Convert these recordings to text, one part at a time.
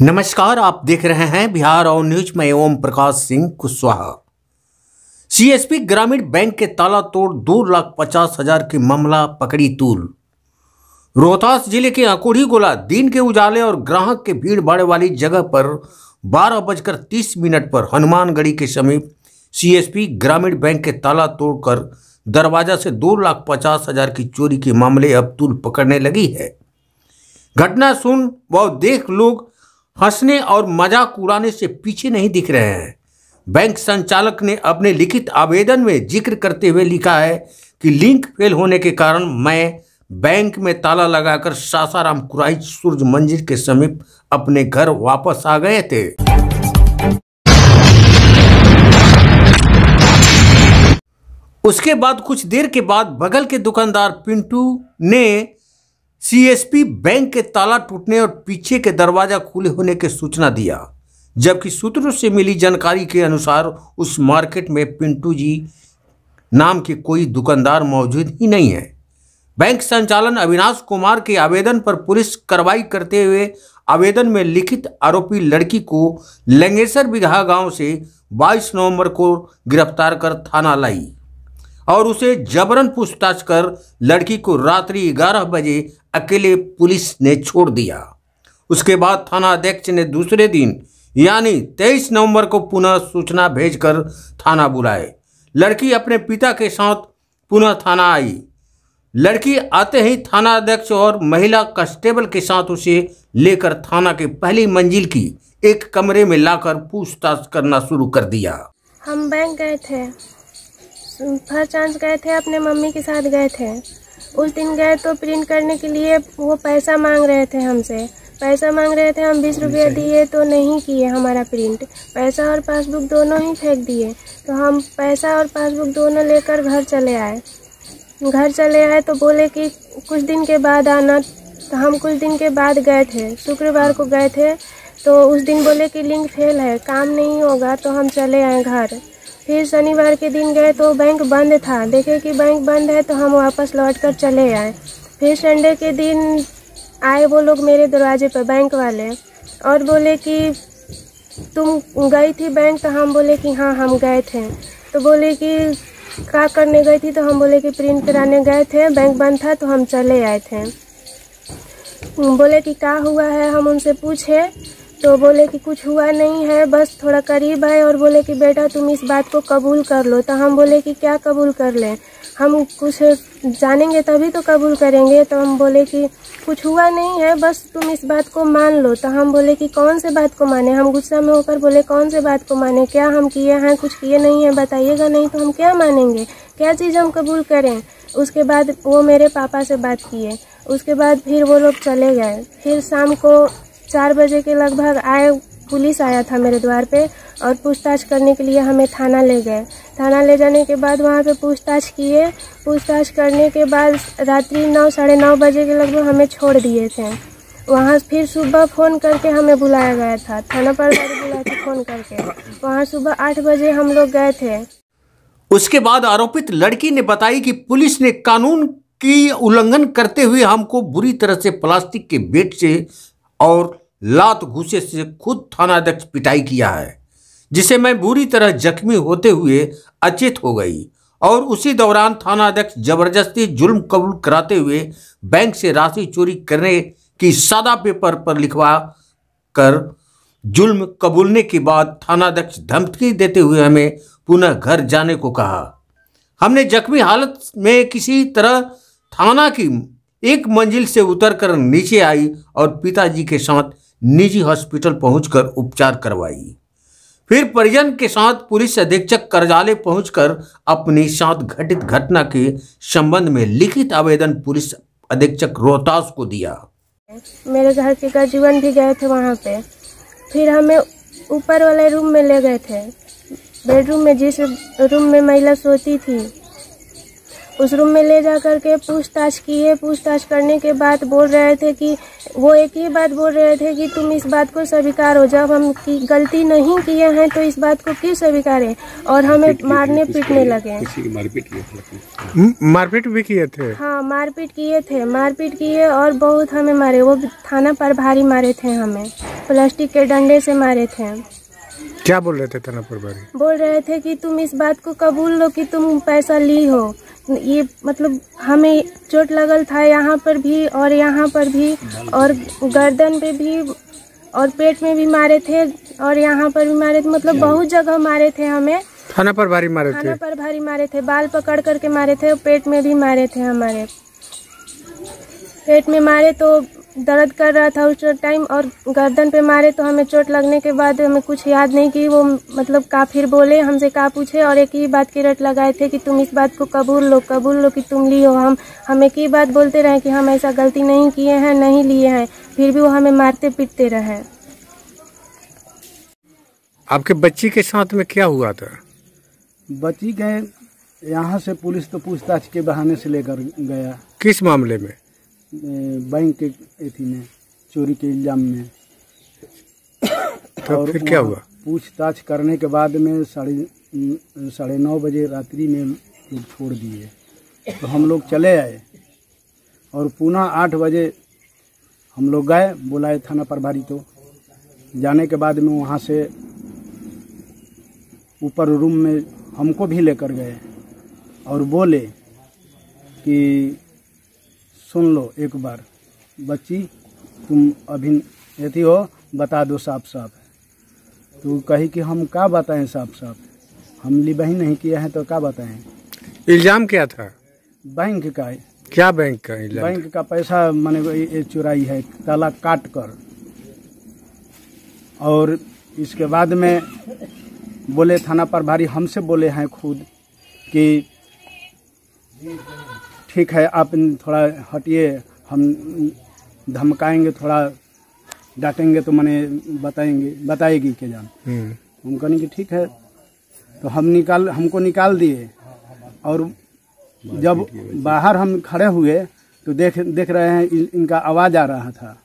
नमस्कार, आप देख रहे हैं बिहार और न्यूज में ओम प्रकाश सिंह कुशवाहा। सीएसपी ग्रामीण बैंक के ताला तोड़ 2,50,000 की मामला पकड़ी तूल। रोहतास जिले के अकोढ़ी गोला दिन के उजाले और ग्राहक के भीड़ भाड़ वाली जगह पर 12:30 पर हनुमानगढ़ी के समीप सीएसपी ग्रामीण बैंक के ताला तोड़कर दरवाजा से 2,50,000 की चोरी के मामले अब तूल पकड़ने लगी है। घटना सुन व देख लोग हंसने और मजाक उड़ाने से पीछे नहीं दिख रहे हैं। बैंक संचालक ने अपने लिखित आवेदन में जिक्र करते हुए लिखा है कि लिंक फेल होने के कारण मैं बैंक में ताला लगाकर सासाराम कुराइच सूरज मंदिर के समीप अपने घर वापस आ गए थे। उसके बाद कुछ देर के बाद बगल के दुकानदार पिंटू ने सीएसपी बैंक के ताला टूटने और पीछे के दरवाजा खुले होने की सूचना दिया, जबकि सूत्रों से मिली जानकारी के अनुसार उस मार्केट में पिंटू जी नाम के कोई दुकानदार मौजूद ही नहीं है। बैंक संचालन अविनाश कुमार के आवेदन पर पुलिस कार्रवाई करते हुए आवेदन में लिखित आरोपी लड़की को लंगेसर बिगहा गांव से 22 नवंबर को गिरफ्तार कर थाना लाई और उसे जबरन पूछताछ कर लड़की को रात्रि 11 बजे अकेले पुलिस ने छोड़ दिया। उसके बाद थाना अध्यक्ष ने दूसरे दिन यानी 23 नवंबर को पुनः सूचना भेजकर थाना बुलाए। लड़की अपने पिता के साथ पुनः थाना आई। लड़की आते ही थाना अध्यक्ष और महिला कांस्टेबल के साथ उसे लेकर थाना के पहली मंजिल की एक कमरे में लाकर पूछताछ करना शुरू कर दिया। हम बैंक गए थे, फर्स्ट चांस गए थे, अपने मम्मी के साथ गए थे। उस दिन गए तो प्रिंट करने के लिए वो पैसा मांग रहे थे, हमसे पैसा मांग रहे थे। हम 20 रुपये दिए तो नहीं किए हमारा प्रिंट, पैसा और पासबुक दोनों ही फेंक दिए। तो हम पैसा और पासबुक दोनों लेकर घर चले आए तो बोले कि कुछ दिन के बाद आना। तो हम कुछ दिन के बाद गए थे, शुक्रवार को गए थे। तो उस दिन बोले कि लिंक फेल है, काम नहीं होगा। तो हम चले आए घर। फिर शनिवार के दिन गए तो बैंक बंद था। देखे कि बैंक बंद है तो हम वापस लौट कर चले आए। फिर संडे के दिन आए वो लोग मेरे दरवाजे पर, बैंक वाले, और बोले कि तुम गई थी बैंक? तो हम बोले कि हाँ हम गए थे। तो बोले कि क्या करने गई थी? तो हम बोले कि प्रिंट कराने गए थे, बैंक बंद था तो हम चले आए थे। बोले कि क्या हुआ है? हम उनसे पूछे तो बोले कि कुछ हुआ नहीं है, बस थोड़ा करीब है। और बोले कि बेटा तुम इस बात को कबूल कर लो। तो हम बोले कि क्या कबूल कर लें, हम कुछ जानेंगे तभी तो कबूल करेंगे। तो हम बोले कि कुछ हुआ नहीं है, बस तुम इस बात को मान लो। तो हम बोले कि कौन से बात को माने? हम गुस्सा में होकर बोले कौन से बात को माने? क्या हम किए हैं? कुछ किए नहीं है, बताइएगा नहीं तो हम क्या मानेंगे, क्या चीज़ हम कबूल करें? उसके बाद वो मेरे पापा से बात किए। उसके बाद फिर वो लोग चले गए। फिर शाम को 4 बजे के लगभग आए, पुलिस आया था मेरे द्वार पे और पूछताछ करने के लिए हमें थाना ले गए। थाना ले जाने के बाद वहाँ पे पूछताछ किए। पूछताछ करने के बाद रात्रि 9 साढ़े 9 बजे के लगभग हमें छोड़ दिए थे। वहाँ फिर सुबह फ़ोन करके हमें बुलाया गया था, थाना पर बुलाया था फ़ोन करके। वहाँ सुबह 8 बजे हम लोग गए थे। उसके बाद आरोपित लड़की ने बताई कि पुलिस ने कानून की उल्लंघन करते हुए हमको बुरी तरह से प्लास्टिक के बेट से और लात घूसे से खुद थानाध्यक्ष पिटाई किया है, जिसे मैं बुरी तरह जख्मी होते हुए अचेत हो गई। और उसी दौरान थानाध्यक्ष जबरदस्ती जुल्म कबूल कराते हुए बैंक से राशि चोरी करने की सादा पेपर पर लिखवा कर जुल्म कबूलने के बाद थानाध्यक्ष धमकी देते हुए हमें पुनः घर जाने को कहा। हमने जख्मी हालत में किसी तरह थाना की एक मंजिल से उतरकर नीचे आई और पिताजी के साथ निजी हॉस्पिटल पहुंचकर उपचार करवाई। फिर परिजन के साथ पुलिस अधीक्षक कार्यालय पहुंचकर अपने साथ घटित घटना के संबंध में लिखित आवेदन पुलिस अधीक्षक रोहतास को दिया। मेरे घर के गर्जीवन भी गए थे वहाँ पे। फिर हमें ऊपर वाले रूम में ले गए थे, बेडरूम में, जिस रूम में महिला सोती थी उस रूम में ले जा करके पूछताछ किए। पूछताछ करने के बाद बोल रहे थे कि वो एक ही बात बोल रहे थे कि तुम इस बात को स्वीकार हो, जब हम की गलती नहीं किए हैं तो इस बात को क्यों स्वीकारें, और हमें मारने पीटने लगे। मारपीट भी किए थे? हाँ, मारपीट किए और बहुत हमें मारे। वो थाना पर भारी मारे थे, हमें प्लास्टिक के डंडे से मारे थे। क्या बोल रहे थे थाना प्रभारी? बोल रहे थे कि तुम इस बात को कबूल लो कि तुम पैसा ली हो। ये मतलब हमें चोट लगल था यहाँ पर भी और यहाँ पर भी, और गर्दन पे भी और पेट में भी मारे थे और यहाँ पर भी मारे थे। मतलब बहुत जगह मारे थे हमें। थाना पर भारी मारे थे? थाना पर भारी मारे थे, बाल पकड़ करके मारे थे, पेट में भी मारे थे। हमारे पेट में मारे तो दर्द कर रहा था उस टाइम, और गर्दन पे मारे तो हमें चोट लगने के बाद हमें कुछ याद नहीं की। वो मतलब काफिर बोले, हमसे का पूछे, और एक ही बात की रट लगाए थे कि तुम इस बात को कबूल लो कि तुम ली हो। हम एक ही बात बोलते रहे कि हम ऐसा गलती नहीं किए हैं, नहीं लिए हैं, फिर भी वो हमें मारते पीटते रहे। आपके बच्ची के साथ में क्या हुआ था? बच्ची गए यहाँ से, पुलिस तो पूछताछ के बहाने से लेकर गया। किस मामले में? बैंक के एथी में, चोरी के इल्जाम में। तो फिर क्या हुआ? पूछताछ करने के बाद में 9:30 बजे रात्रि में लोग छोड़ दिए। तो हम लोग चले आए और पुनः 8 बजे हम लोग गए, बुलाए थाना प्रभारी। तो जाने के बाद में वहाँ से ऊपर रूम में हमको भी लेकर गए और बोले कि सुन लो एक बार, बच्ची तुम अभी ऐसी हो, बता दो साफ साफ। तो कही कि हम क्या बताएं साफ साफ, हम लिबही नहीं किया है तो क्या बताएं। इल्जाम क्या था? बैंक का। क्या बैंक का इल्जाम? बैंक का पैसा मैंने चुराई है, ताला काट कर। और इसके बाद में बोले थाना प्रभारी हमसे बोले हैं खुद कि ठीक है आप थोड़ा हटिए, हम धमकाएंगे, थोड़ा डांटेंगे तो मैंने बताएगी के जान। हम कहने कि ठीक है। तो हमको निकाल दिए, और जब बाहर हम खड़े हुए तो देख रहे हैं इनका आवाज़ आ रहा था।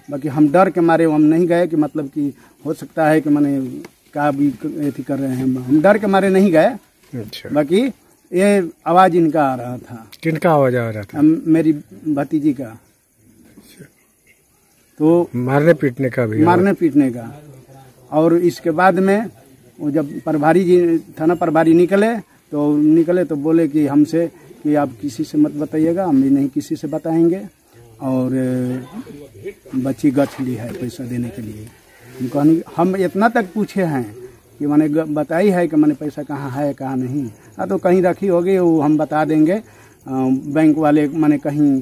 बाकी हम डर के मारे हम नहीं गए कि मतलब कि हो सकता है कि मैंने क्या भी ऐसी कर रहे हैं, हम डर के मारे नहीं गए। अच्छा। बाकी ये आवाज इनका आ रहा था। किनका आवाज आ रहा था? मेरी भतीजी का। तो मारने पीटने का। और इसके बाद में वो जब प्रभारी जी, थाना प्रभारी निकले तो बोले कि हमसे कि आप किसी से मत बताइएगा, हम भी नहीं किसी से बताएंगे। और बच्ची गछ ली है पैसा देने के लिए। हम इतना तक पूछे हैं कि मैंने बताई है कि मैंने पैसा कहाँ है कहाँ नहीं। हाँ, तो कहीं रखी होगी, वो हम बता देंगे। बैंक वाले मैंने कहीं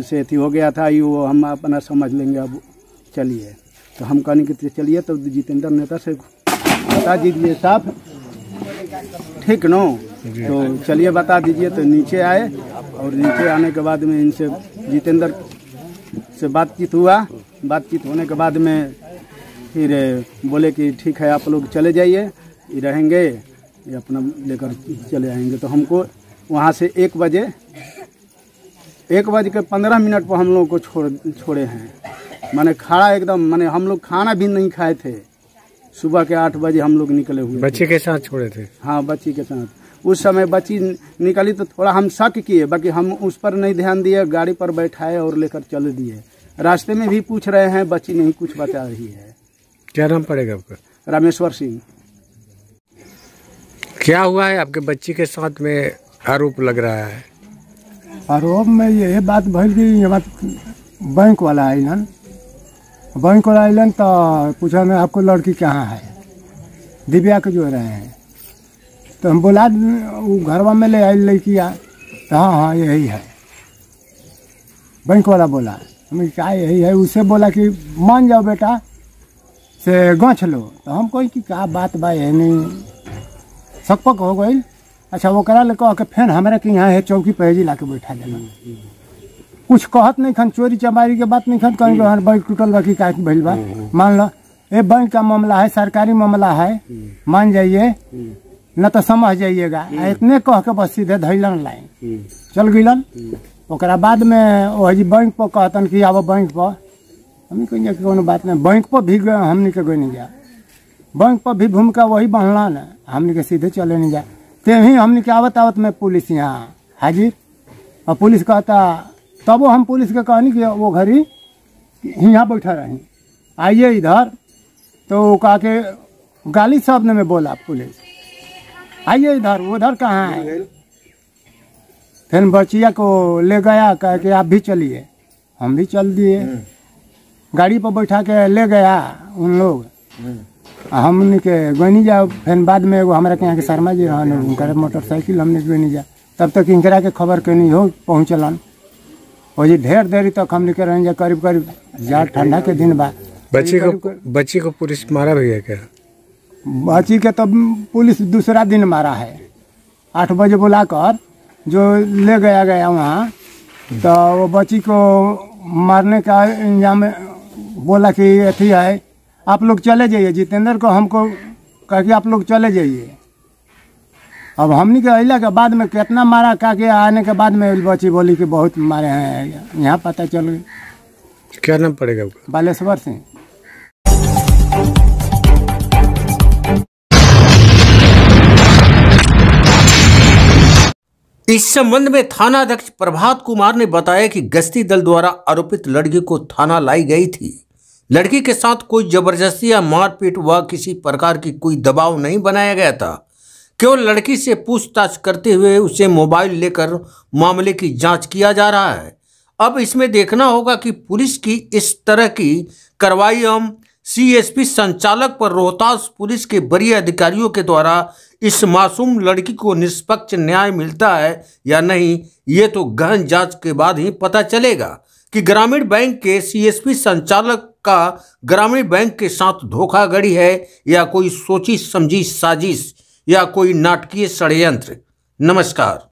से थी हो गया था, वो हम अपना समझ लेंगे। अब चलिए, तो हम कहने कि चलिए, तो जितेंद्र नेता से बता दीजिए साहब, ठीक नो? तो चलिए बता दीजिए। तो नीचे आए, और नीचे आने के बाद में इनसे जितेंद्र से बातचीत हुआ। बातचीत होने के बाद में फिर बोले कि ठीक है आप लोग चले जाइए, ये रहेंगे, ये अपना लेकर चले आएंगे। तो हमको वहाँ से 1 बजे 1:15 पर हम लोग को छोड़े हैं। माने खड़ा एकदम, माने हम लोग खाना भी नहीं खाए थे। सुबह के 8 बजे हम लोग निकले हुए। बच्ची के साथ छोड़े थे? हाँ, बच्ची के साथ। उस समय बच्ची निकली तो थोड़ा हम शक किए, बाकी हम उस पर नहीं ध्यान दिए, गाड़ी पर बैठाए और लेकर चल दिए। रास्ते में भी पूछ रहे हैं, बच्ची नहीं कुछ बता रही है। क्या नाम पड़ेगा आपका? रामेश्वर सिंह। क्या हुआ है आपके बच्ची के साथ में आरोप लग रहा है? आरोप में ये बात भइल कि ये बात बैंक वाला आइलन तो पूछा मैं आपको लड़की कहाँ है, दिव्या के जो रहे हैं। तो हम बोला वो घरवा में ले आई लड़किया, तो हाँ यही है। बैंक वाला बोला, हमें क्या यही है। उसे बोला कि मान जाओ बेटा से गछ लो। तो हम कोई कि क्या बात बा, है नहीं सकपक हो गई। अच्छा, वो करा ले कह के फिर हमारे के यहाँ है चौकी पे जी ला के बैठा देना। कुछ कहत नहीं खन, चोरी चमारी के बात नहीं खन, कहीं हर बैंक टूटल रखी का भइल बा। मान लो ये बैंक का मामला है, सरकारी मामला है, मान जाइए। न तो समझ जाइएगा। इतने कह के बस सीधे धैलन लाइन चल गइलन। ओकरा बाद में वही बैंक पर कहतन कि आब बैंक पर, हमने कहिए कि कोनो बात नहीं, बैंक पर भी हमने के गए नहीं जा, बैंक पर भी भूमिका वही बनला न, हमने के सीधे चले नहीं जा। तेही हमने के आवत आवत में पुलिस यहाँ हाजिर, और पुलिस कहता, तब हम पुलिस के कहनी कि वो घड़ी यहाँ बैठा रही, आइए इधर। तो वो कहा के गाली शब्द में बोला पुलिस, आइए इधर, उधर कहाँ है। फिर बचिया को ले गया, कह के आप भी चलिए, हम भी चल दिए, गाड़ी पर बैठा के ले गया उन लोग। हमने के गनी जा। फिर बाद में वो हमारा के यहाँ के शर्मा जी रहने, उनका मोटरसाइकिल हमने गनी जा, तब तक इनकरा के खबर कहीं हो पहुँचलन। वही ढेर देरी तक हमने के रहें, करीब करीब जा ठंडा के दिन बा। बच्ची को पुलिस मारा भी है क्या? बच्ची के तब पुलिस दूसरा दिन मारा है, 8 बजे बुलाकर जो ले गया वहाँ। तो वो बच्ची को मारने का इंजाम बोला कि अथी है, आप लोग चले जाइए। जितेंद्र को हमको कह के आप लोग चले जाइए। अब हमने के अला के बाद में कितना मारा, कह के आने के बाद में बच्ची बोली कि बहुत मारे हैं, यहाँ पता चल गई। क्या नाम पड़ेगा आपका? बालेश्वर सिंह। इस संबंध में थाना अध्यक्ष प्रभात कुमार ने बताया कि गश्ती दल द्वारा आरोपित लड़की को थाना लाई गई थी। लड़की के साथ कोई जबरदस्ती या मारपीट व किसी प्रकार की कोई दबाव नहीं बनाया गया था। केवल लड़की से पूछताछ करते हुए उसे मोबाइल लेकर मामले की जांच किया जा रहा है। अब इसमें देखना होगा कि पुलिस की इस तरह की कार्रवाई एवं सीएसपी संचालक पर रोहतास पुलिस के वरीय अधिकारियों के द्वारा इस मासूम लड़की को निष्पक्ष न्याय मिलता है या नहीं, ये तो गहन जांच के बाद ही पता चलेगा कि ग्रामीण बैंक के सीएसपी संचालक का ग्रामीण बैंक के साथ धोखाधड़ी है या कोई सोची समझी साजिश या कोई नाटकीय षड्यंत्र। नमस्कार।